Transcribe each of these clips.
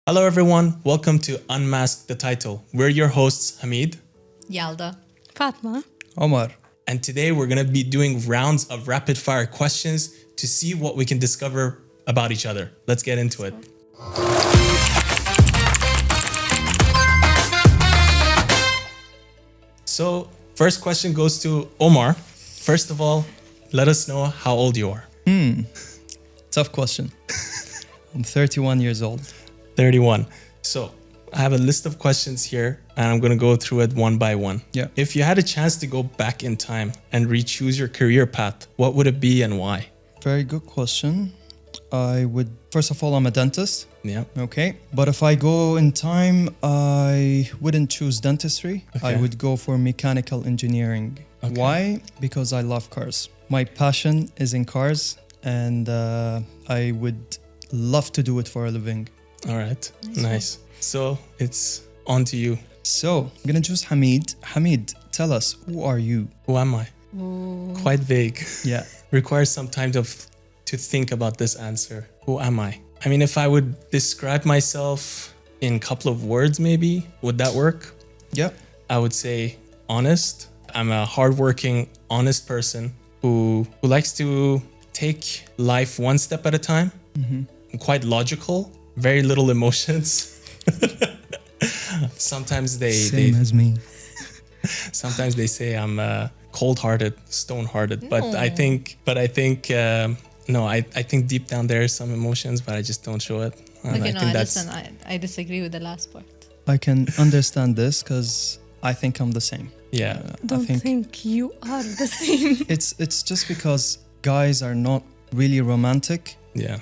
Hello, everyone. Welcome to Unmask the Title. We're your hosts, Hamid. Yalda. Fatima. Omar. And today we're going to be doing rounds of rapid fire questions to see what we can discover about each other. Let's get into it. So, first question goes to Omar. First of all, let us know how old you are. Tough question. I'm 31 years old. 31. So, I have a list of questions here and I'm going to go through it one by one. Yeah. If you had a chance to go back in time and re-choose your career path, what would it be and why? Very good question. First of all, I'm a dentist. Yeah. Okay. But if I go in time, I wouldn't choose dentistry. Okay. I would go for mechanical engineering. Okay. Why? Because I love cars. My passion is in cars and I would love to do it for a living. All right. Nice. So it's on to you. So I'm going to choose Hamid. Hamid, tell us, who are you? Who am I? Quite vague. Yeah. Requires some time to think about this answer. Who am I? I mean, if I would describe myself in a couple of words, maybe, would that work? Yeah. I would say honest. I'm a hardworking, honest person who likes to take life one step at a time. I'm quite logical, very little emotions. Sometimes Same as me. sometimes they say I'm cold-hearted, stone-hearted, but I think I think deep down there is some emotions, but I just don't show it. And Okay, I no, think listen, I disagree with the last part. I can understand this because I think I'm the same. yeah. Don't think you are the same. It's just because guys are not really romantic. Yeah.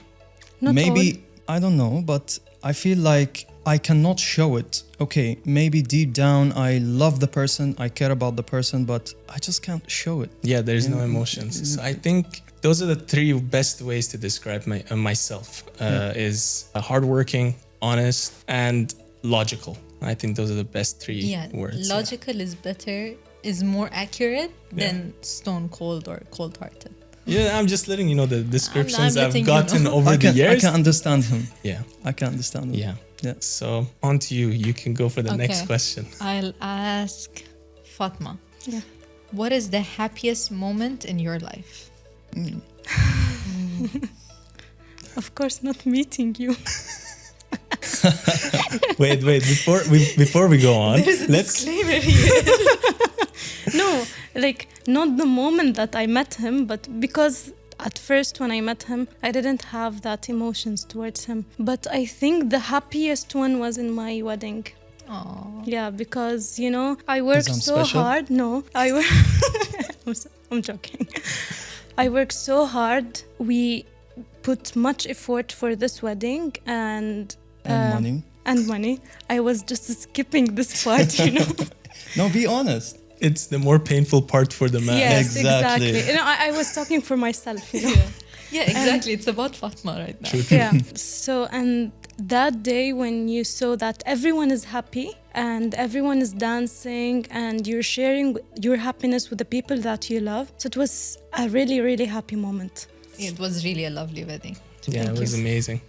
Not Maybe, I don't know, but I feel like I cannot show it. Okay, maybe deep down I love the person, I care about the person, but I just can't show it. Yeah, there's no emotions. So I think those are the three best ways to describe myself. Is hardworking, honest, and logical. I think those are the best three Yeah, words. logical is more accurate than stone cold or cold hearted. Yeah, I'm just letting you know the descriptions I've letting you gotten know. over the I years. can understand him. Yeah, I can understand him. yeah. Yeah. So on to you. You can go for the next Okay. question. I'll ask Fatma. Yeah. What is the happiest moment in your life? Of course, not meeting you. Wait. Before we go on, let's. Disclaimer here. No, like not the moment that I met him, but because at first when I met him, I didn't have that emotions towards him. But I think the happiest one was in my wedding. Aww. Yeah, because I worked I'm so special? hard. No, I'm joking. I worked so hard. We put much effort for this wedding and And money. I was just skipping this part, No, be honest. It's the more painful part for the man. Yes, Exactly. exactly. I was talking for myself, Yeah, exactly. It's about Fatma right now. Yeah. So, and that day when you saw that everyone is happy and everyone is dancing and you're sharing your happiness with the people that you love, so it was a really, really happy moment. It was really a lovely wedding. Yeah, it was amazing.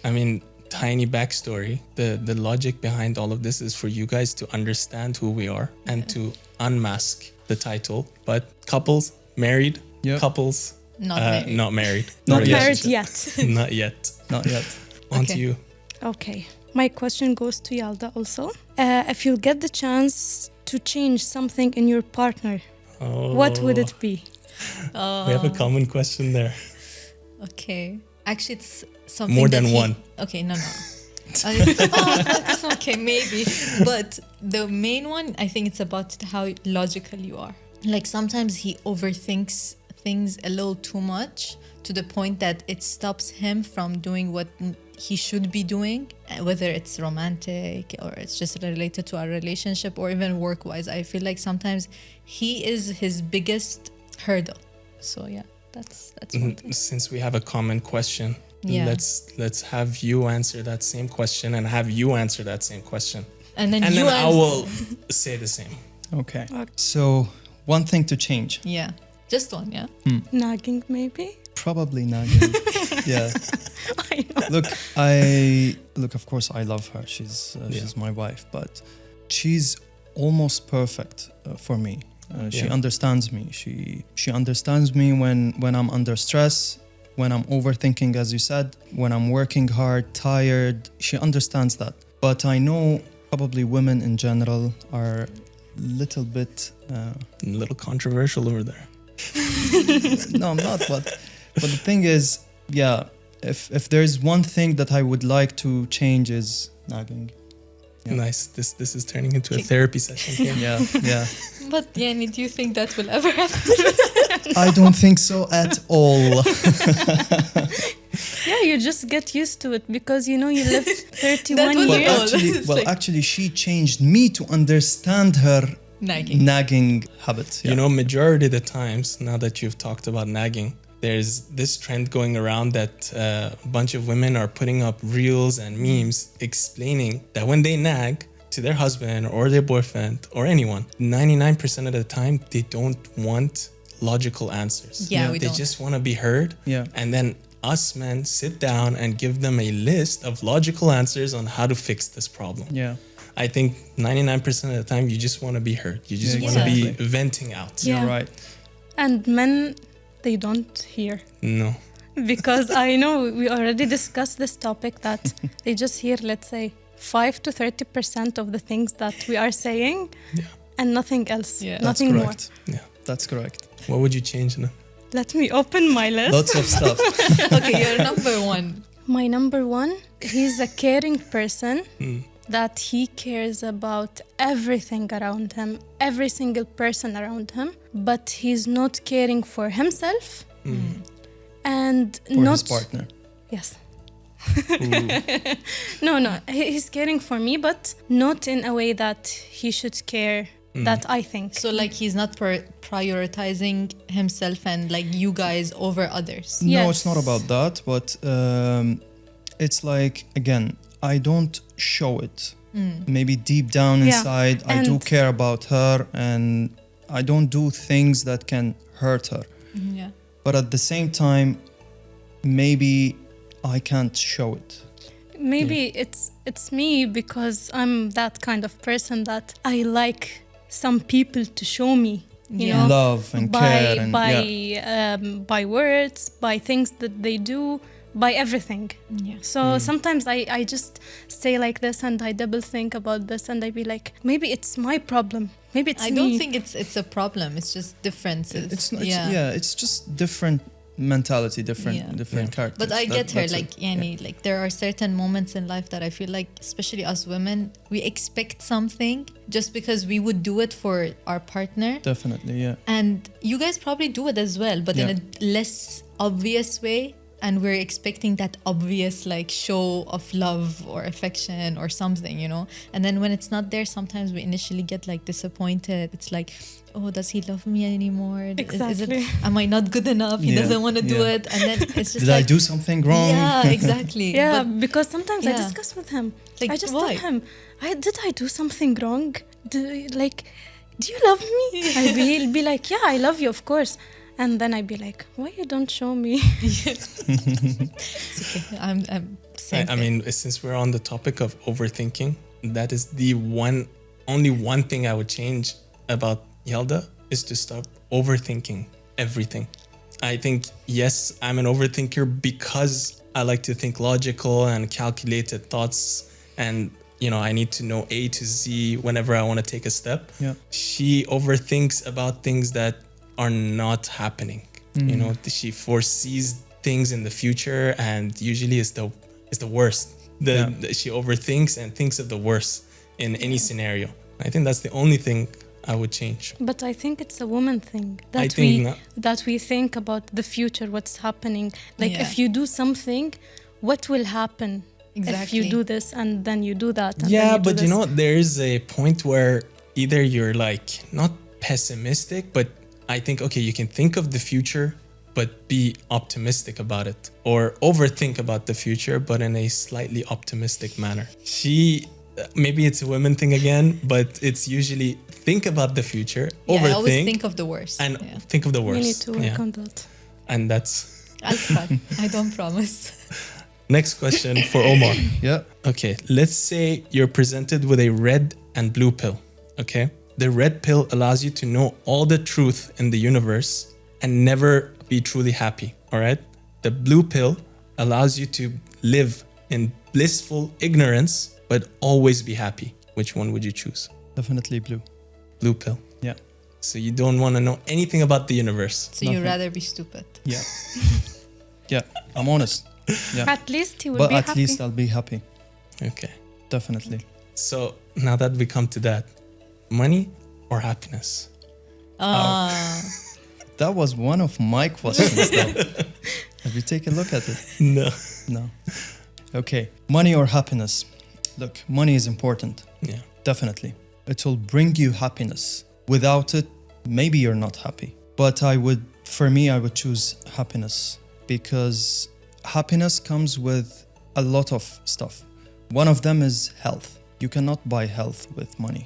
I mean, tiny backstory. The logic behind all of this is for you guys to understand who we are and to unmask the title. But couples, married, Yep. couples, Not married. not married. Not yet. Married yet. Not yet. Not yet. On to Okay. you. Okay. My question goes to Yalda also. If you get the chance to change something in your partner, what would it be? We have a common question there. Okay. Actually, it's something More that than one. Okay, no. Okay, maybe. But the main one, I think it's about how logical you are. Like sometimes he overthinks things a little too much to the point that it stops him from doing what he should be doing, whether it's romantic or it's just related to our relationship or even work-wise. I feel like sometimes he is his biggest hurdle. So yeah, that's one thing. Since we have a common question, Yeah. let's have you answer that same question and have you answer that same question. And then And you then I answer. will say the same. Okay. So, one thing to change. Yeah, just one, yeah. Nagging, maybe? Probably nagging. Yeah. I know. Look. Of course, I love her. She's my wife, but she's almost perfect for me. She understands me. She understands me when I'm under stress, when I'm overthinking, as you said, when I'm working hard, tired. She understands that. But I know probably women in general are little bit. A little controversial over there. No, I'm not. But the thing is, yeah. If there's one thing that I would like to change is nagging. Yeah. Nice. This is turning into a therapy session here. Yeah. But Yani, do you think that will ever happen? I don't think so at all. Yeah, you just get used to it because you lived 31 That was years. all. Actually, she changed me to understand her nagging habits. Yeah. You know, majority of the times, now that you've talked about nagging, there's this trend going around that a bunch of women are putting up reels and memes explaining that when they nag to their husband or their boyfriend or anyone, 99% of the time, they don't want logical answers. Yeah, we they don't. just want to be heard. Yeah. And then us men sit down and give them a list of logical answers on how to fix this problem. Yeah. I think 99% of the time, you just want to be heard. You just want to be venting out. Yeah. You're right. And men, they don't hear. No. Because I know we already discussed this topic that they just hear, let's say, 5 to 30% of the things that we are saying and nothing else. Yeah. Nothing That's more. correct. Yeah. That's correct. What would you change in them? Let me open my list. Lots of stuff. Okay, you're number one. My number one, he's a caring person that he cares about everything around him, every single person around him, but he's not caring for himself and For not his partner. Yes. No, he's caring for me, but not in a way that he should care that I think. So like he's not prioritizing himself and like you guys over others. No, Yes. it's not about that, but it's like, again, I don't show it. Maybe deep down inside, I do And- care about her and I don't do things that can hurt her. Yeah. But at the same time, maybe I can't show it. Maybe it's me because I'm that kind of person that I like some people to show me, you Yeah. know, Love and care and by words, by things that they do, by everything. Yeah. So sometimes I just stay like this and I double think about this and I be like, maybe it's my problem. Maybe it's I me. don't think it's a problem. It's just differences. it's not, it's just different mentality, different characters. But I get her, that's like, it. Yani, like there are certain moments in life that I feel like, especially us women, we expect something just because we would do it for our partner. Definitely, yeah. And you guys probably do it as well, but in Yeah. a less obvious way. And we're expecting that obvious like show of love or affection or something, you know. And then when it's not there, sometimes we initially get like disappointed. It's like, oh, does he love me anymore? Exactly. Am I not good enough? He Yeah, doesn't want to do yeah. it. And then it's just Did like, I do something wrong? yeah, exactly. Yeah, But because sometimes I yeah. discuss with him. Like, I just why? tell him, did I do something wrong? Do you love me? He'll be like, yeah, I love you, of course. And then I'd be like, why you don't show me? it's okay. I'm same I mean, since we're on the topic of overthinking, that is the only one thing I would change about Yalda is to stop overthinking everything. I think, yes, I'm an overthinker because I like to think logical and calculated thoughts, and I need to know A to Z whenever I want to take a step. Yeah. She overthinks about things that are not happening. She foresees things in the future, and usually it's the worst. She overthinks and thinks of the worst in any scenario. I think that's the only thing I would change. But I think it's a woman thing I that think not. that we think about the future, what's happening. Like Yeah. if you do something, what will happen if Exactly. you do this and then you do that? And then Yeah, you do but this? there is a point where either you're like not pessimistic, but I think, okay, you can think of the future, but be optimistic about it, or overthink about the future, but in a slightly optimistic manner. Maybe it's a women thing again, but it's usually think about the future, Yeah, I always overthink, think of the worst. and Yeah. think of the worst. We need to work on that. And that's I'll try. I don't promise. Next question for Omar. Yeah. Okay, let's say you're presented with a red and blue pill. Okay, the red pill allows you to know all the truth in the universe and never be truly happy. All right, the blue pill allows you to live in blissful ignorance but always be happy. Which one would you choose? Definitely blue. Blue pill. Yeah. So you don't want to know anything about the universe. So you'd rather be stupid. Yeah. Yeah. I'm honest. Yeah. At least he will But be at happy. least I'll be happy. Okay. Definitely. So now that we come to that, money or happiness? That was one of my questions though. Have you taken a look at it? No. No. Okay. Money or happiness? Look, money is important. Yeah. Definitely. It will bring you happiness. Without it, maybe you're not happy. But I would choose happiness because happiness comes with a lot of stuff. One of them is health. You cannot buy health with money.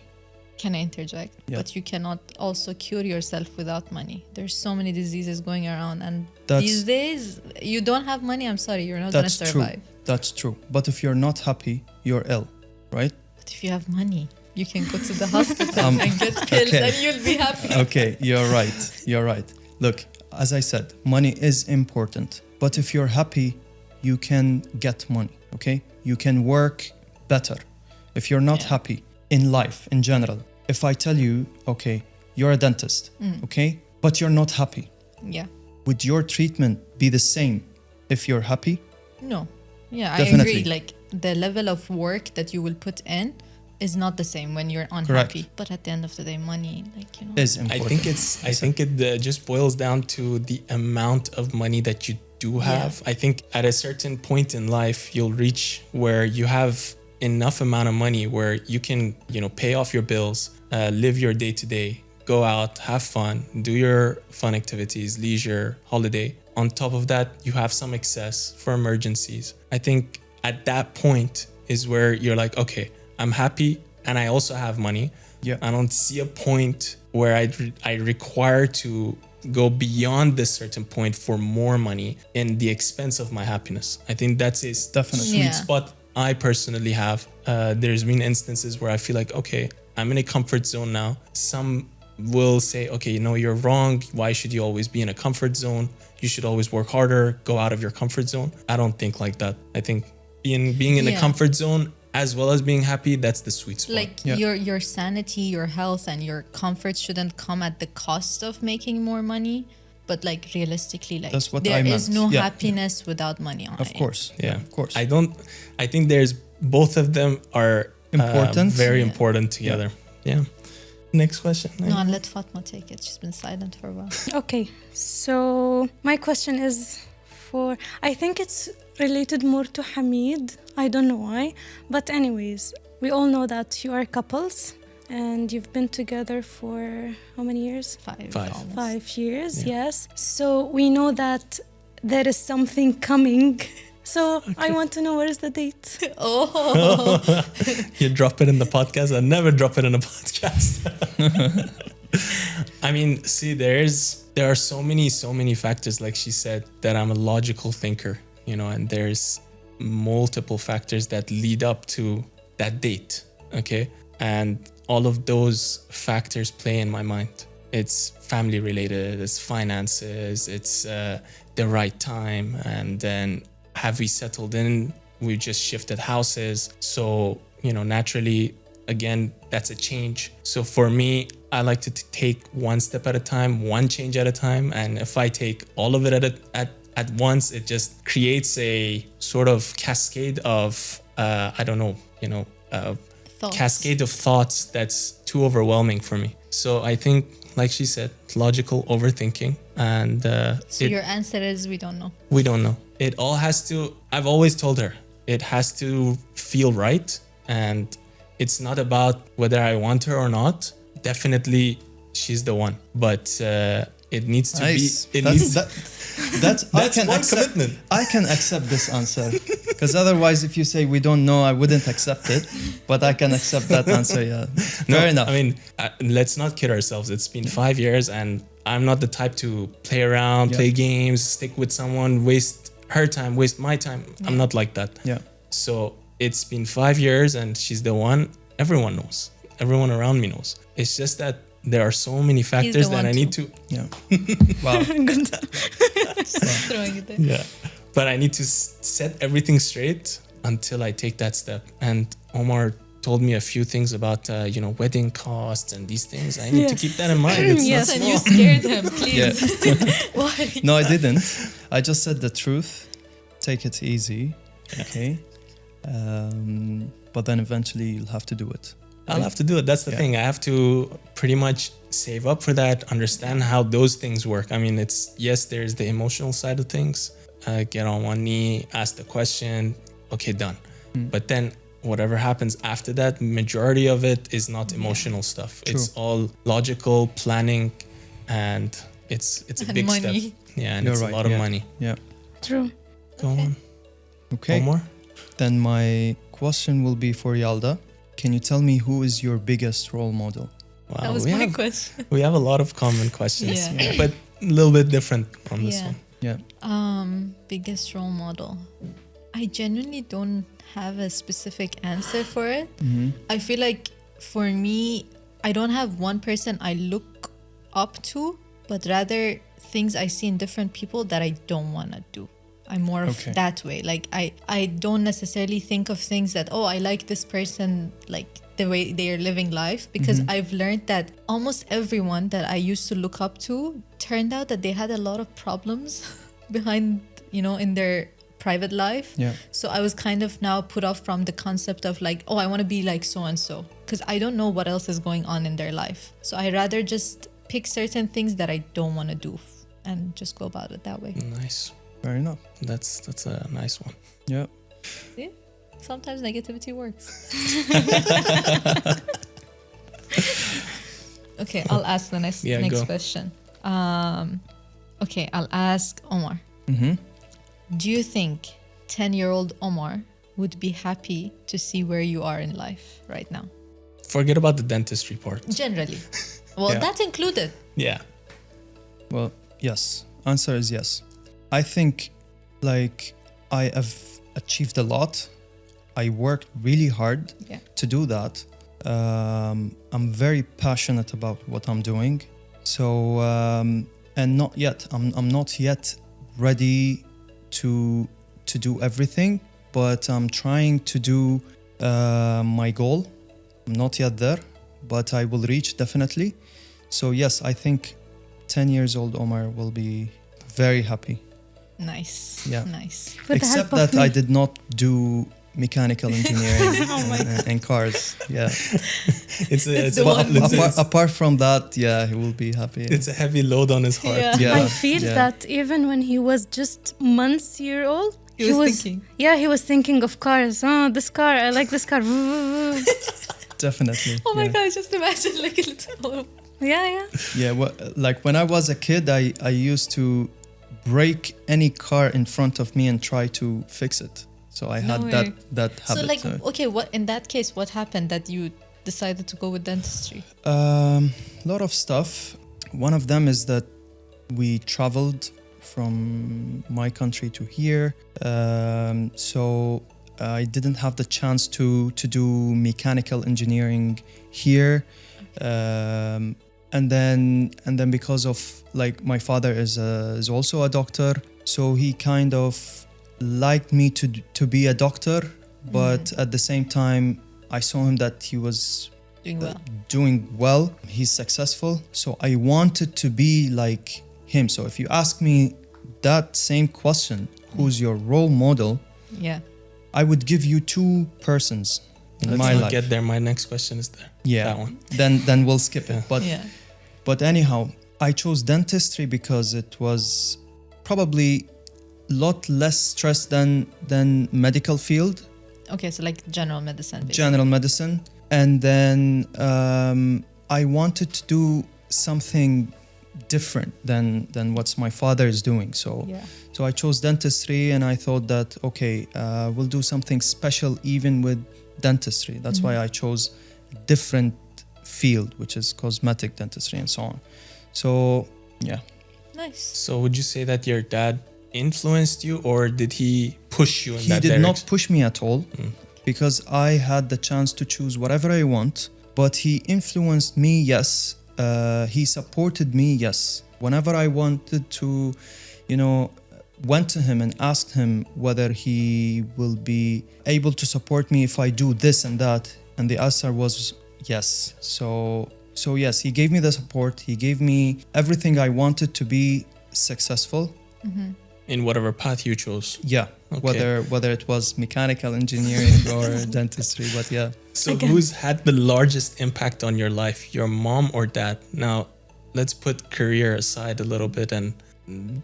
Can I interject? Yeah. But you cannot also cure yourself without money. There's so many diseases going around, and That's- these days, you don't have money, I'm sorry, you're not going to That's true. survive. That's true. But if you're not happy, you're ill, right? But if you have money, you can go to the hospital and get pills okay. and you'll be happy. Okay, you're right. You're right. Look, as I said, money is important. But if you're happy, you can get money, okay? You can work better. If you're not happy in life, in general, if I tell you, okay, you're a dentist, okay? But you're not happy. Yeah. Would your treatment be the same if you're happy? No. Yeah, Definitely. I agree. Like the level of work that you will put in is not the same when you're unhappy. Correct. But at the end of the day, money, like, you know. Is I important. think it just boils down to the amount of money that you do have. I think at a certain point in life, you'll reach where you have enough amount of money where you can, pay off your bills, live your day to day, go out, have fun, do your fun activities, leisure, holiday. On top of that, you have some excess for emergencies. I think at that point is where you're like, okay, I'm happy and I also have money. Yeah. I don't see a point where I require to go beyond this certain point for more money in the expense of my happiness. I think that's a Definitely. sweet Yeah. spot I personally have. There's been instances where I feel like, okay, I'm in a comfort zone now. Some will say, okay, you're wrong. Why should you always be in a comfort zone? You should always work harder, go out of your comfort zone. I don't think like that. I think being in a comfort zone as well as being happy, that's the sweet spot. Like your sanity, your health, and your comfort shouldn't come at the cost of making more money. But like realistically, like That's what there I is meant. no Yeah. happiness without money. Of course. Yeah, Of course. I think there's both of them are Important. very important together. Yeah. Next question. No, and let Fatma take it. She's been silent for a while. Okay, so my question is I think it's related more to Hamid. I don't know why. But anyways, we all know that you are couples and you've been together for how many years? Five. Almost. 5 years, yes. So we know that there is something coming. So I want to know, where is the date? Oh, You drop it in the podcast. I never drop it in a podcast. I mean, see, there are so many factors, like she said, that I'm a logical thinker, and there's multiple factors that lead up to that date. Okay. And all of those factors play in my mind. It's family related, it's finances, it's the right time. And then have we settled in? We just shifted houses. So, naturally, again, that's a change. So for me, I like to take one step at a time, one change at a time. And if I take all of it at once, it just creates a sort of cascade of, thoughts. cascade of thoughts that's too overwhelming for me. So I think, like she said, logical overthinking. And So your answer is we don't know. we don't know. It all has to, I've always told her, it has to feel right. And it's not about whether I want her or not. Definitely, she's the one. But it needs to Nice. be. It That's, needs. that's That's I can one accept, commitment. I can accept this answer because otherwise, if you say we don't know, I wouldn't accept it. But I can accept that answer. Yeah, fair enough. I mean, let's not kid ourselves. It's been 5 years, and I'm not the type to play around, play games, stick with someone, waste her time, waste my time. I'm not like that. Yeah. So it's been 5 years and she's the one everyone knows. Everyone around me knows. It's just that there are so many factors that I need to. Yeah. Wow. Throwing it there. Yeah. But I need to set everything straight until I take that step. And Omar told me a few things about, wedding costs and these things. I need to keep that in mind. It's Yes. not And small. you scared him, please. Yeah. Why? No, I didn't. I just said the truth. Take it easy. Okay. But then eventually you'll have to do it. I'll have to do it. That's the thing. I have to pretty much save up for that, understand how those things work. I mean, there's the emotional side of things. Get on one knee, ask the question, okay, done. But then whatever happens after that, majority of it is not emotional stuff. True. It's all logical planning, and it's a And big money. step. Yeah, and You're it's right, a lot of yeah. money. Yeah. True. Go on. Okay. Omar? Then my question will be for Yalda. Can you tell me who is your biggest role model? Wow, That was my question. we have a lot of common questions, Yeah. but a little bit different on this Yeah. one. Yeah. Biggest role model. I genuinely don't have a specific answer for it. I feel like for me, I don't have one person I look up to, but rather things I see in different people that I don't want to do. I'm more of Okay. that way. Like I don't necessarily think of things that, oh, I like this person, like the way they are living life, because I've learned that almost everyone that I used to look up to turned out that they had a lot of problems behind, in their private life. Yeah. So I was kind of now put off from the concept of like, oh, I want to be like so and so, because I don't know what else is going on in their life. So I rather just pick certain things that I don't want to do and just go about it that way. Nice. Fair enough. That's a nice one. Yeah. See? Sometimes negativity works. Okay, I'll ask the next go. question. Okay, I'll ask Omar. Do you think 10-year-old Omar would be happy to see where you are in life right now? Forget about the dentistry part. Generally. Well, Yeah. that's included. Yeah. Well, yes. Answer is yes. I think like I have achieved a lot. I worked really hard Yeah. to do that. I'm very passionate about what I'm doing. So, and not yet. I'm not yet ready to do everything, but I'm trying to do my goal. I'm not yet there, but I will reach definitely. So yes, I think 10 years old Omar will be very happy. Nice. Yeah. Nice. With the Except help of that me. I did not do mechanical engineering and cars. Yeah. It's the one. Apart from that, yeah, he will be happy. it's a heavy load on his heart. Yeah. Yeah. I feel that even when he was just months-year old, He was thinking. Yeah, he was thinking of cars. Oh, this car, I like this car. Definitely. Oh my yeah. God, just imagine like a little. Yeah. Yeah, well, like when I was a kid, I used to break any car in front of me and try to fix it. So I had way. that habit. So like, okay, what in that case, what happened that you decided to go with dentistry? A lot of stuff. One of them is that we traveled from my country to here. So I didn't have the chance to do mechanical engineering here. And then because of like my father is also a doctor, so he kind of liked me to be a doctor, but at the same time I saw him that he was Doing well. He's successful, so I wanted to be like him. So if you ask me that same question, who's your role model, Yeah. I would give you two persons in Let's my not life. get there. My next question is there. Yeah, That one. then we'll skip it. But Yeah. But anyhow, I chose dentistry because it was probably a lot less stress than medical field, Okay, so like general medicine. Basically. general medicine. And then I wanted to do something different than what's my father is doing. So I chose dentistry, and I thought that, okay, we'll do something special even with dentistry. That's why I chose a different field, which is cosmetic dentistry and so on. So, yeah. Nice. So would you say that your dad influenced you, or did he push you in He that did direction? not push me at all because I had the chance to choose whatever I want. But he influenced me, yes. He supported me, yes. Whenever I wanted to, went to him and asked him whether he will be able to support me if I do this and that. And the answer was yes. So yes, he gave me the support. He gave me everything I wanted to be successful. In whatever path you chose. Yeah, Okay. whether it was mechanical engineering or dentistry, but yeah. So Again. who's had the largest impact on your life, your mom or dad? Now, let's put career aside a little bit and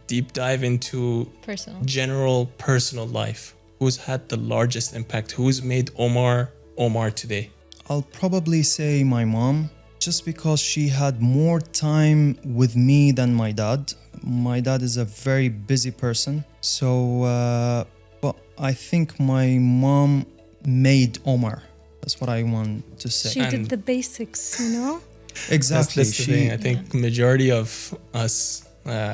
deep dive into Personal. general personal life. Who's had the largest impact? Who's made Omar today? I'll probably say my mom, just because she had more time with me than my dad. My dad is a very busy person. So, but I think my mom made Omar. That's what I want to say. She did the basics, Exactly. That's the thing. I think majority of us,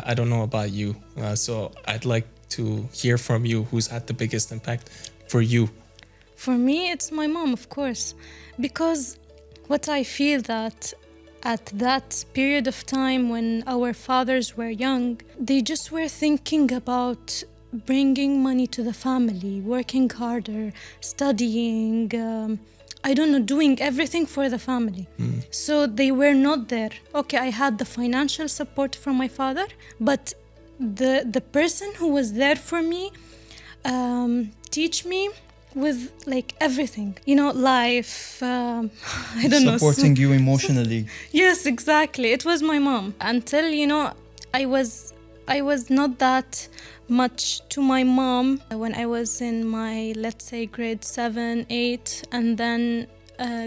I don't know about you. So I'd like to hear from you who's had the biggest impact for you. For me, it's my mom, of course, because what I feel that at that period of time when our fathers were young, they just were thinking about bringing money to the family, working harder, studying, doing everything for the family. So they were not there. Okay, I had the financial support from my father, but the person who was there for me teach me with like everything, life, I don't know. Supporting you emotionally. Yes, exactly. It was my mom. Until, I was not that much to my mom when I was in my, let's say, grade 7, 8, and then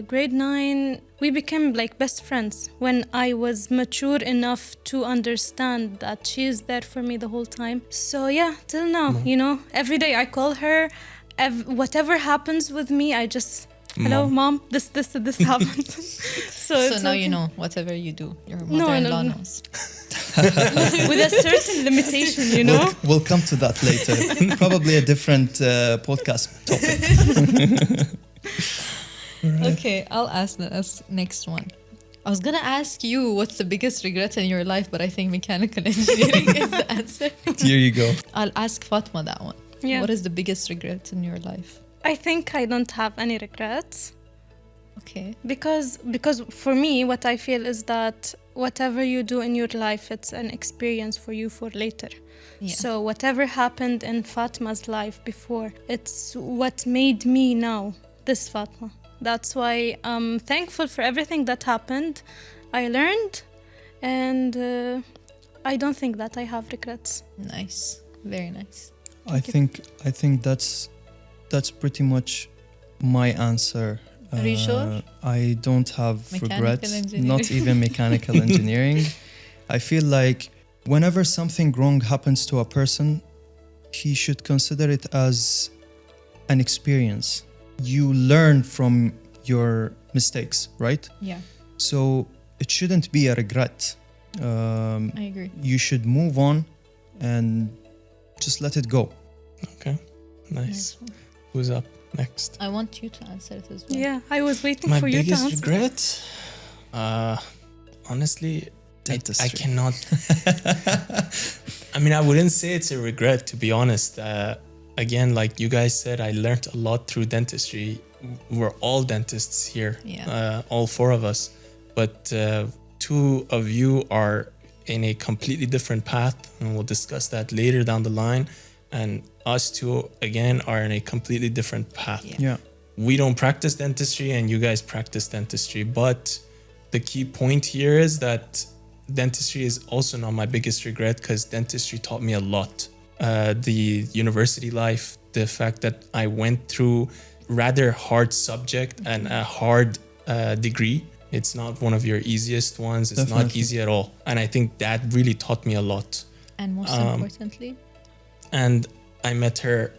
grade 9, we became like best friends when I was mature enough to understand that she is there for me the whole time. So yeah, till now, every day I call her. Whatever happens with me, I just, hello, mom, this happened. So now okay. you know, whatever you do, your mother-in-law no. knows. With a certain limitation, We'll come to that later. Probably a different podcast topic. Okay, I'll ask the next one. I was gonna ask you what's the biggest regret in your life, but I think mechanical engineering is the answer. Here you go. I'll ask Fatima that one. Yeah. What is the biggest regret in your life? I think I don't have any regrets. Okay. Because for me, what I feel is that whatever you do in your life, it's an experience for you for later. Yeah. So whatever happened in Fatma's life before, it's what made me now this Fatma. That's why I'm thankful for everything that happened. I learned, and I don't think that I have regrets. Nice. Very nice. I think that's pretty much my answer. Are you sure? I don't have Mechanical regrets, engineering. not even mechanical engineering. I feel like whenever something wrong happens to a person, he should consider it as an experience. You learn from your mistakes, right? Yeah, So it shouldn't be a regret. I agree. You should move on and just let it go. Okay, nice. Who's up next? I want you to answer it as well. Yeah, I was waiting My for you to biggest answer. regret? Honestly, I cannot. I mean, I wouldn't say it's a regret, to be honest. Again, like you guys said, I learned a lot through dentistry. We're all dentists here, all four of us. But two of you are in a completely different path, and we'll discuss that later down the line. And us two, again, are in a completely different path. Yeah. We don't practice dentistry and you guys practice dentistry. But the key point here is that dentistry is also not my biggest regret, because dentistry taught me a lot. The university life, the fact that I went through rather hard subject and a hard degree. It's not one of your easiest ones. It's not Definitely. easy at all. And I think that really taught me a lot. And most importantly, And I met her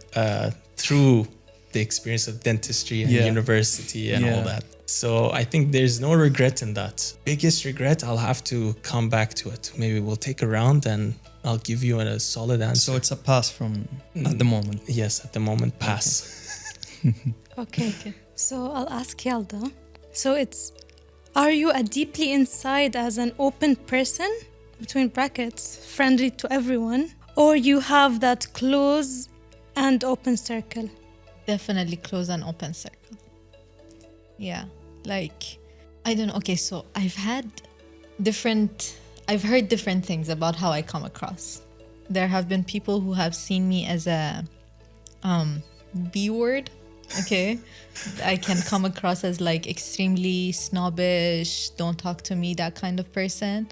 through the experience of dentistry and university and all that. So I think there's no regret in that. Biggest regret, I'll have to come back to it. Maybe we'll take a round and I'll give you a solid answer. So it's a pass from at the moment. Yes, at the moment, pass. Okay. So I'll ask Yalda. So are you a deeply inside as an open person, between brackets, friendly to everyone, or you have that close and open circle? Definitely close and open circle. Yeah, like, I don't know. Okay, so I've heard different things about how I come across. There have been people who have seen me as a B word. Okay, I can come across as like extremely snobbish, don't talk to me, that kind of person.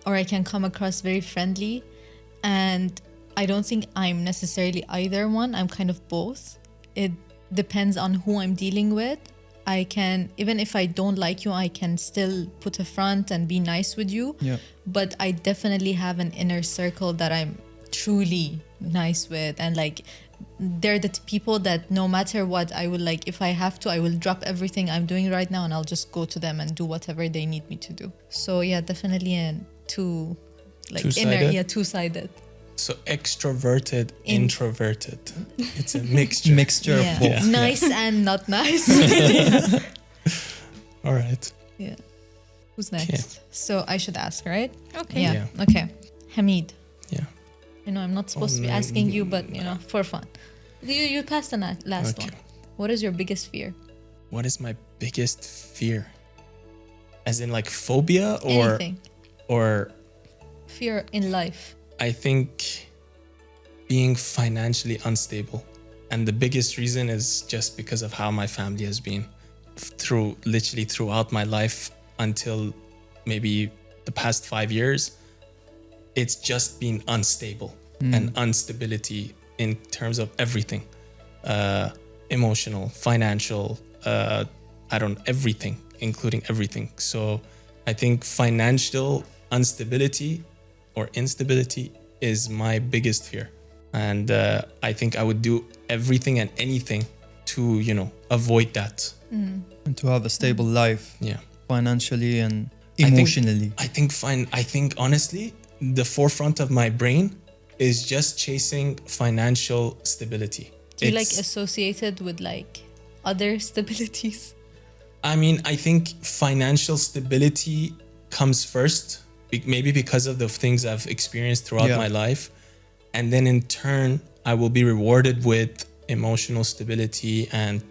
Or I can come across very friendly. And I don't think I'm necessarily either one. I'm kind of both. It depends on who I'm dealing with. I can, even if I don't like you, I can still put a front and be nice with you. Yeah. But I definitely have an inner circle that I'm truly nice with. And like, they're the people that no matter what, I will, like, if I have to, I will drop everything I'm doing right now and I'll just go to them and do whatever they need me to do. So yeah, definitely Two-sided? two-sided. So extroverted, introverted. It's a mixture. Mixture of both. Nice and not nice. All right. Yeah. Who's next? So I should ask, right? Okay. Yeah. Okay. Hamid. Yeah. I know I'm not supposed to be asking you, but for fun. You passed the last Okay. one. What is your biggest fear? What is my biggest fear? As in like phobia Anything. or Fear in life. I think being financially unstable. And the biggest reason is just because of how my family has been literally throughout my life until maybe the past 5 years. It's just been unstable and instability in terms of everything. Emotional, financial, everything, including everything. So I think financial instability or instability is my biggest fear. And I think I would do everything and anything to, avoid that. And to have a stable life, Yeah. financially and emotionally. I think honestly, the forefront of my brain is just chasing financial stability. Do you associated with other stabilities? I mean, I think financial stability comes first, maybe because of the things I've experienced throughout my life. And then in turn, I will be rewarded with emotional stability and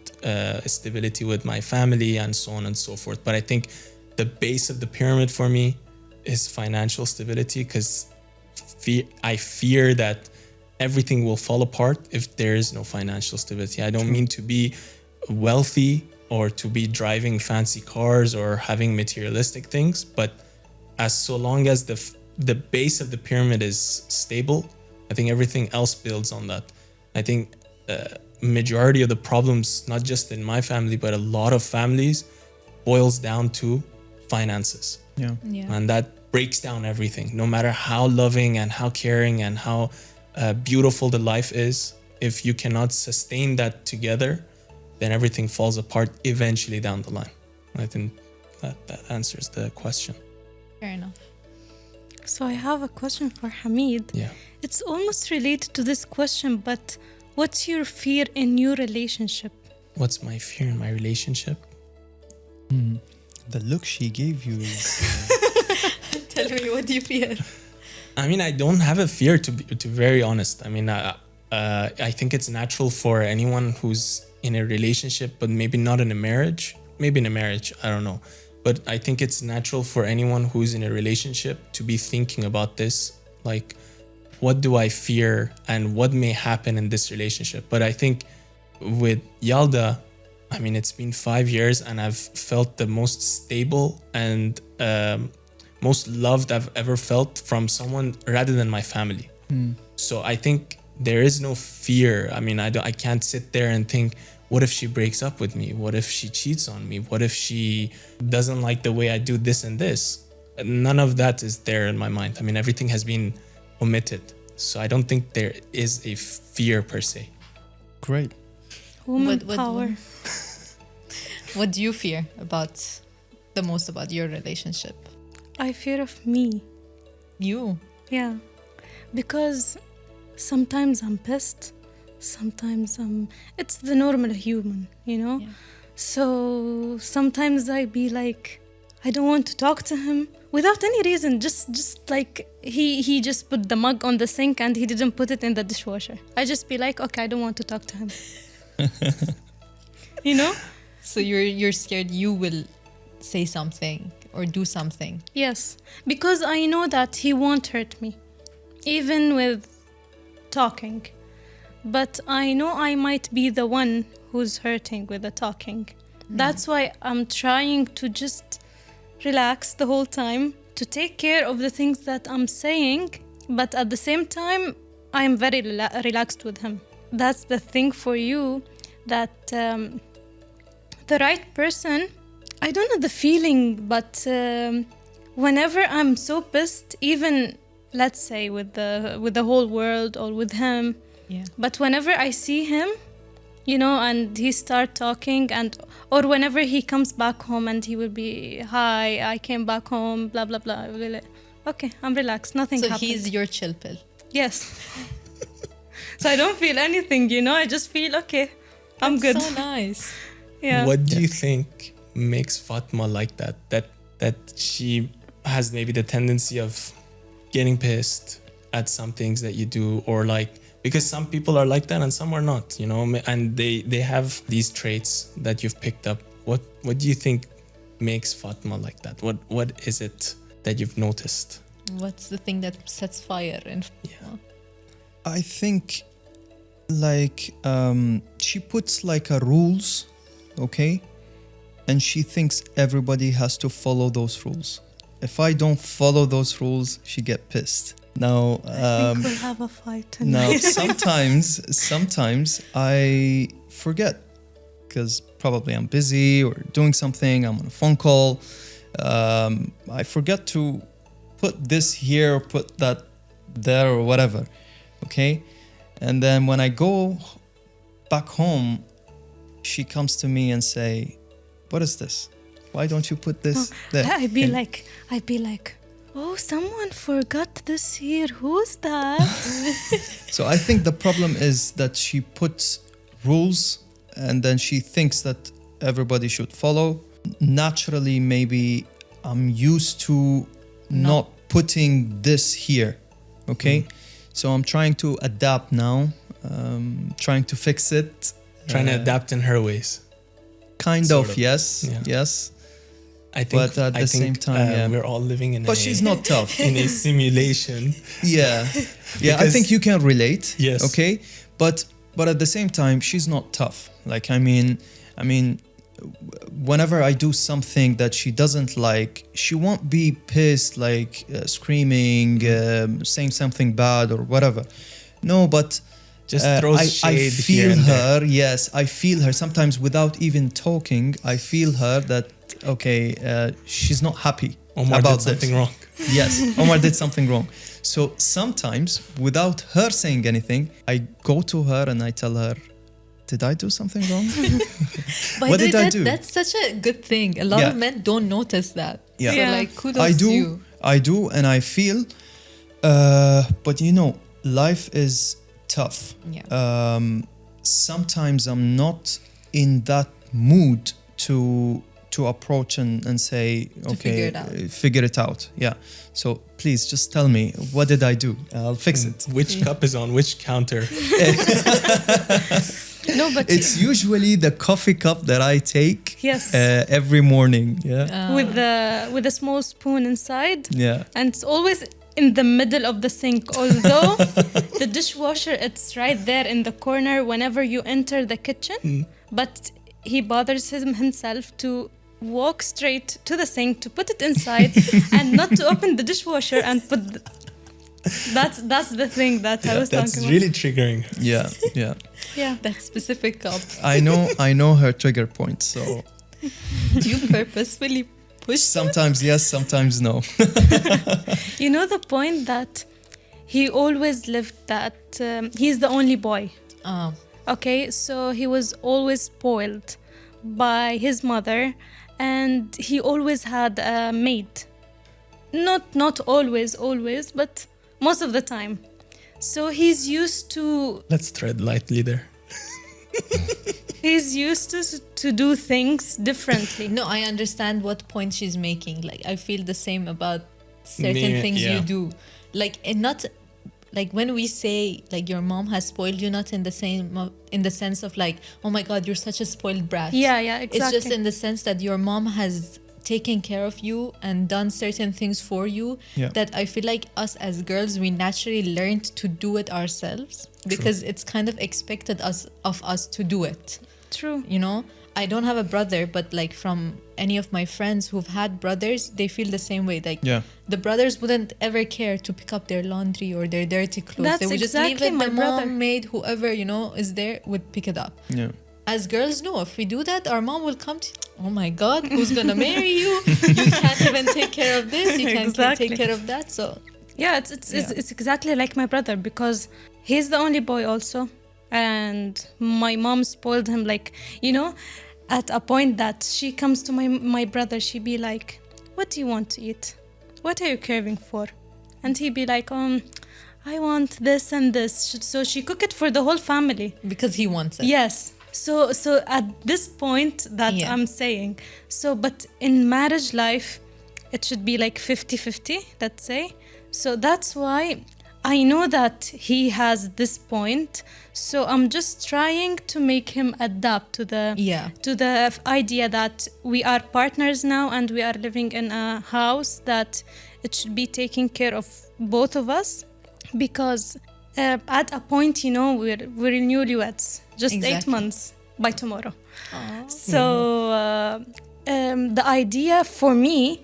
stability with my family and so on and so forth. But I think the base of the pyramid for me is financial stability, because I fear that everything will fall apart if there is no financial stability. I don't mean to be wealthy or to be driving fancy cars or having materialistic things, but so long as the base of the pyramid is stable, I think everything else builds on that. I think majority of the problems, not just in my family, but a lot of families, boils down to finances. Yeah. And that breaks down everything. No matter how loving and how caring and how beautiful the life is, if you cannot sustain that together, then everything falls apart eventually down the line. I think that answers the question. Fair enough. So I have a question for Hamid. Yeah. It's almost related to this question, but what's your fear in your relationship? What's my fear in my relationship? The look she gave you is... Tell me, what do you fear? I mean, I don't have a fear, to be very honest. I mean, I think it's natural for anyone who's in a relationship, but maybe not in a marriage. Maybe in a marriage, I don't know. But I think it's natural for anyone who's in a relationship to be thinking about this. Like, what do I fear and what may happen in this relationship? But I think with Yalda, I mean, it's been 5 years and I've felt the most stable and most loved I've ever felt from someone rather than my family. So I think there is no fear. I mean, I can't sit there and think, what if she breaks up with me? What if she cheats on me? What if she doesn't like the way I do this and this? None of that is there in my mind. I mean, everything has been omitted. So I don't think there is a fear per se. Great. Woman power. What do you fear the most about your relationship? I fear of me. You? Yeah. Because sometimes I'm pissed, sometimes it's the normal human, you know? Yeah. So sometimes I be like, I don't want to talk to him without any reason. Just like he just put the mug on the sink and he didn't put it in the dishwasher. I just be like, okay, I don't want to talk to him. You know? So you're scared you will say something or do something. Yes, because I know that he won't hurt me, even with talking. But I know I might be the one who's hurting with the talking. That's why I'm trying to just relax the whole time, to take care of the things that I'm saying, but at the same time, I'm very relaxed with him. That's the thing for you, that the right person, I don't know the feeling, but whenever I'm so pissed, even let's say with the whole world or with him, Yeah. but whenever I see him, you know, and he start talking, or whenever he comes back home and he will be, hi, I came back home, blah blah blah, I will be like, okay, I'm relaxed, nothing So happened. he's your chill pill. Yes. So I don't feel anything, you know, I just feel okay, I'm good. So nice. Yeah. What do you think makes Fatima like that? That she has maybe the tendency of getting pissed at some things that you do, or like, because some people are like that and some are not, you know, and they have these traits that you've picked up. What do you think makes Fatima like that? What is it that you've noticed? What's the thing that sets fire in? Yeah. I think like she puts like a rules, okay? And she thinks everybody has to follow those rules. If I don't follow those rules, she get pissed. Now, I think we'll have a fight now tonight. sometimes I forget because probably I'm busy or doing something. I'm on a phone call. I forget to put this here or put that there or whatever. Okay, and then when I go back home, she comes to me and say, "What is this? Why don't you put this there?" I'd be And- like, oh, someone forgot this here. Who's that? So I think the problem is that she puts rules and then she thinks that everybody should follow. Naturally, maybe I'm used to not putting this here, okay? So I'm trying to adapt now, trying to fix it. Trying to adapt in her ways. Kind Sort of, of. yes, Yeah. yes. I think, But at the same time, yeah. we're all living in But she's not tough. in a simulation. Yeah, yeah. I Because- think you can relate. Yes. Okay, but at the same time, she's not tough. Like I mean, whenever I do something that she doesn't like, she won't be pissed, like screaming, saying something bad or whatever. No, but Just throws I shade here feel and there. her. Yes, I feel her. Sometimes without even talking, I feel her that she's not happy Omar about did something this. wrong. Yes, Omar did something wrong. So sometimes, without her saying anything, I go to her and I tell her, "Did I do something wrong?" By What the way, did I do? That's such a good thing. A lot Yeah. of men don't notice that. Yeah. So Yeah. like, kudos I to you. do, I do, and I feel. But you know, life is tough. Yeah. Sometimes I'm not in that mood to approach and say, okay, figure it out. figure it out. Yeah. So please just tell me, what did I do? I'll fix it. Which cup is on which counter? No, but It's usually the coffee cup that I take yes, every morning. Yeah. with a small spoon inside, Yeah. and it's always in the middle of the sink. Although the dishwasher, it's right there in the corner whenever you enter the kitchen, but he bothers himself to walk straight to the sink to put it inside and not to open the dishwasher and put. That's the thing that I was That's talking really triggering. Yeah. Yeah. about. Yeah. That specific cup. I know her trigger points. So Do you purposefully push them? sometimes yes, sometimes no. You know the point that he always lived that he's the only boy. Oh. Okay, so he was always spoiled by his mother, and he always had a maid. Not always, but most of the time. So he's used to Let's tread lightly there. to do things differently. No, I understand what point she's making. Like, I feel the same about certain Me, things yeah. you do. Like, and not like when we say like your mom has spoiled you, not in the same in the sense of like, oh my God, you're such a spoiled brat. Yeah, exactly. It's just in the sense that your mom has taken care of you and done certain things for you that I feel like us as girls, we naturally learned to do it ourselves because it's kind of expected of us to do it. True. You know, I don't have a brother, but like from any of my friends who've had brothers, they feel the same way. Like the brothers wouldn't ever care to pick up their laundry or their dirty clothes. That's They would just exactly leave it. my The brother. mom, maid, whoever, you know, is there would pick it up. Yeah. As girls, no. If we do that, our mom will come to, oh my God, who's gonna marry you? You can't even take care of this. You can't Exactly. take care of that. So Yeah, it's exactly like my brother because he's the only boy also, and my mom spoiled him like, you know, at a point that she comes to my brother, she'd be like, "What do you want to eat? What are you craving for?" And he'd be like, I want this and this. So she cook it for the whole family. because he wants it. Yes. So at this point that I'm saying, so but in marriage life, it should be like 50-50, let's say. So that's why I know that he has this point. So I'm just trying to make him adapt to the idea that we are partners now and we are living in a house that it should be taking care of both of us. Because at a point, you know, we're newlyweds, just 8 months by tomorrow. Aww. So the idea for me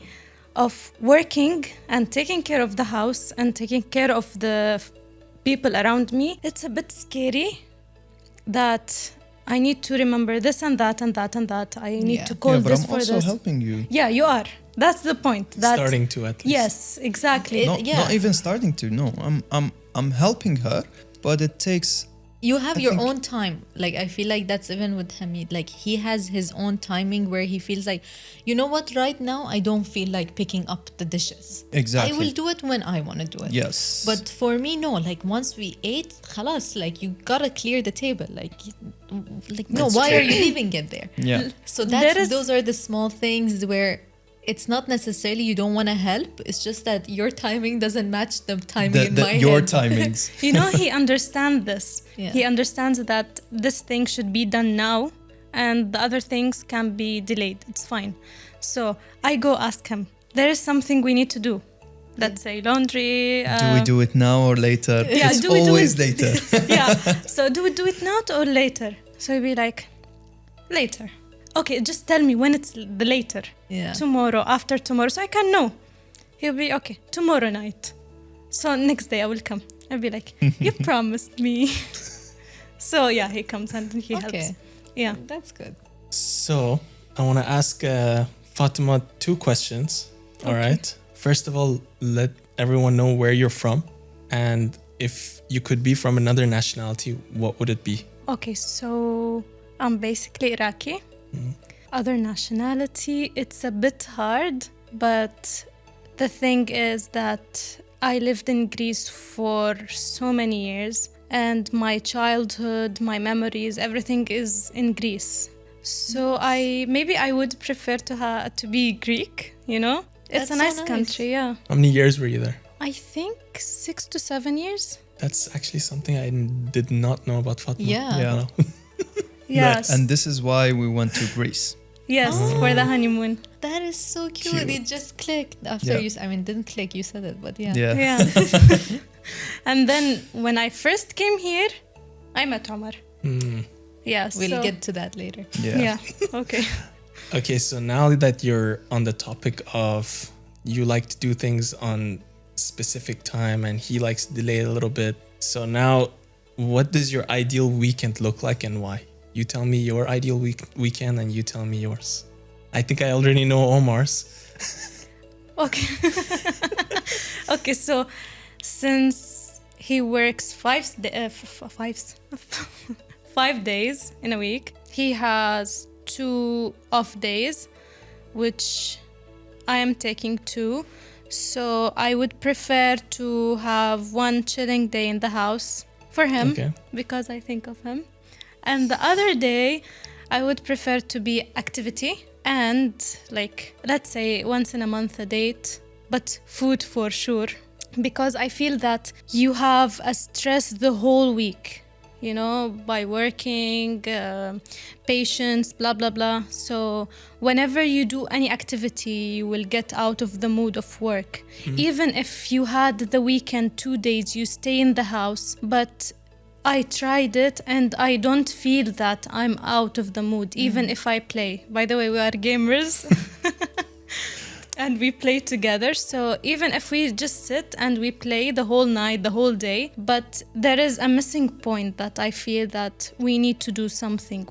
of working and taking care of the house and taking care of the people around me, it's a bit scary that I need to remember this and that and that and that. I need to call but this I'm for also this. helping you. Yeah, you are. That's the point. Starting to at least. Yes, exactly. Not even starting to. No, I'm helping her, but it takes. You have your own time. Like, I feel like that's even with Hamid. Like, he has his own timing where he feels like, you know what, right now, I don't feel like picking up the dishes. Exactly. I will do it when I want to do it. Yes. But for me, no. Like, once we ate, khalas, like, you gotta clear the table. Like no, That's why true. are you leaving it there? Yeah. So There is- those are the small things where it's not necessarily you don't want to help. It's just that your timing doesn't match the timing in my Your head. timings. You know, he understands this. Yeah. He understands that this thing should be done now and the other things can be delayed. It's fine. So I go ask him, there is something we need to do. Let's say laundry. Do we do it now or later? Yeah, It's do we do always it- later. Yeah. So do we do it now or later? So he'll be like, later. Okay, just tell me when it's the later. Yeah. Tomorrow, after tomorrow, so I can know. He'll be okay, tomorrow night. So next day I will come. I'll be like, you promised me. So yeah, he comes and he helps. Yeah. That's good. So I want to ask Fatima 2 questions. All right. First of all, let everyone know where you're from, and if you could be from another nationality, what would it be? Okay, so I'm basically Iraqi. Other nationality, it's a bit hard, but the thing is that I lived in Greece for so many years, and my childhood, my memories, everything is in Greece. So I would prefer to be Greek, you know? It's That's a so nice nice. country, yeah. How many years were you there? I think 6 to 7 years. That's actually something I did not know about Fatima. Yeah. Yeah. Wow. Yes. And this is why we went to Greece. Yes, for the honeymoon. That is so cute. Cute. It just clicked after didn't click, you said it, but yeah. Yeah. And then when I first came here, I met Omar. Yeah, We'll get to that later. Yeah. Okay. Okay, so now that you're on the topic of you like to do things on specific time and he likes to delay a little bit. So now, what does your ideal weekend look like and why? You tell me your ideal weekend and you tell me yours. I think I already know Omar's. Okay. Okay, so since he works 5 days in a week, he has 2 off days, which I am taking 2. So I would prefer to have one chilling day in the house for him, Okay. because I think of him. And the other day, I would prefer to be activity and, like, let's say once in a month a date, but food for sure. Because I feel that you have a stress the whole week, you know, by working, patience, blah, blah, blah. So whenever you do any activity, you will get out of the mood of work. Even if you had the weekend 2 days, you stay in the house. But I tried it and I don't feel that I'm out of the mood, even if I play. By the way, we are gamers. And we play together. So even if we just sit and we play the whole night, the whole day, but there is a missing point that I feel that we need to do something.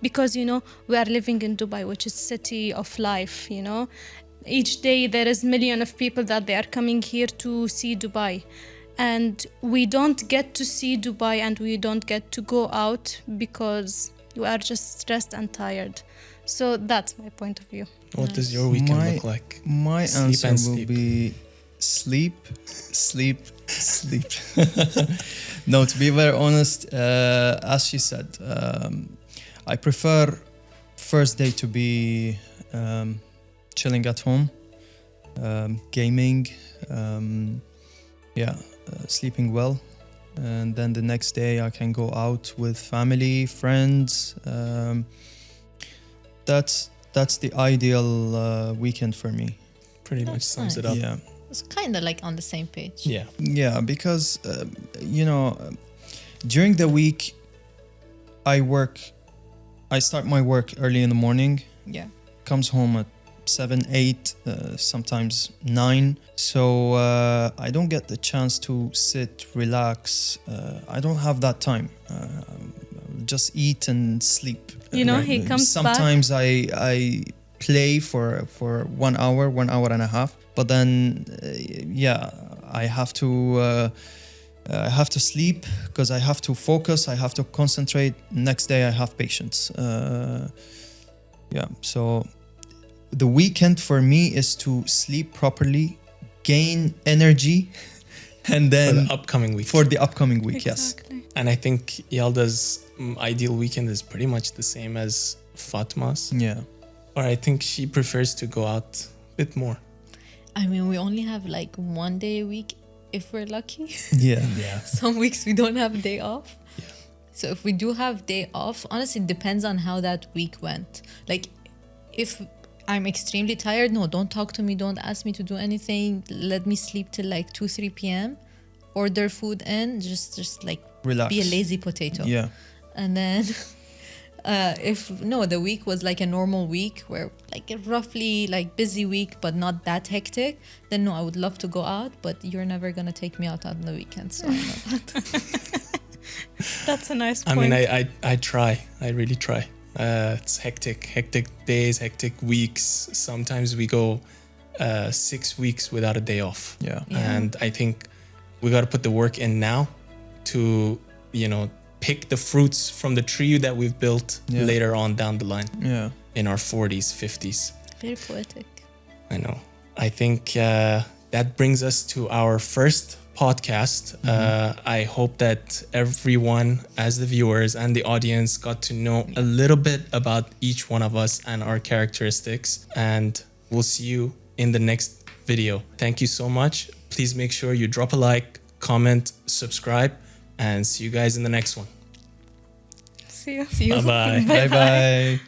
Because, you know, we are living in Dubai, which is city of life, you know. Each day there is million of people that they are coming here to see Dubai. And we don't get to see Dubai and we don't get to go out because we are just stressed and tired. So that's my point of view. What does your weekend look like? My Sleep answer and will sleep. be sleep, sleep, sleep. No, to be very honest, as she said, I prefer first day to be chilling at home, gaming, sleeping well. And then the next day I can go out with family, friends. That's the ideal weekend for me. Pretty much That's sums it nice. up. Yeah, It's kind of like on the same page. Yeah. yeah, because during the week I start my work early in the morning, Yeah. comes home at 7, 8, sometimes 9. So I don't get the chance to sit, relax. I don't have that time. Just eat and sleep. You know, he comes Sometimes I play for 1 hour, 1 hour and a half. But then, I have to sleep because I have to focus. I have to concentrate. Next day I have patience. So the weekend for me is to sleep properly, gain energy, and For then the upcoming week. for the upcoming week. Exactly. And I think Yalda's ideal weekend is pretty much the same as Fatima's. Yes. Yeah. Or I think she prefers to go out a bit more. I mean, we only have like 1 day a week if we're lucky. Yeah. Yeah. Some weeks we don't have a day off. Yeah. So if we do have day off, honestly, it depends on how that week went. Like, if I'm extremely tired, no, don't talk to me, don't ask me to do anything. Let me sleep till like 2, 3 p.m. Order food in, just like Relax. be a lazy potato. Yeah. And then the week was like a normal week where like a roughly like busy week but not that hectic, then no, I would love to go out, but you're never gonna take me out on the weekend, so I know that. That's a nice I point. mean, I try. I really try. It's hectic days, hectic weeks. Sometimes we go 6 weeks without a day off. Yeah. Yeah. And I think we got to put the work in now to, pick the fruits from the tree that we've built Yeah. later on down the line Yeah. in our 40s, 50s. Very poetic. I know. I think that brings us to our first podcast. I hope that everyone, as the viewers and the audience, got to know a little bit about each one of us and our characteristics. And we'll see you in the next video. Thank you so much. Please make sure you drop a like, comment, subscribe, and see you guys in the next one. See you. See you. Bye-bye. Bye bye.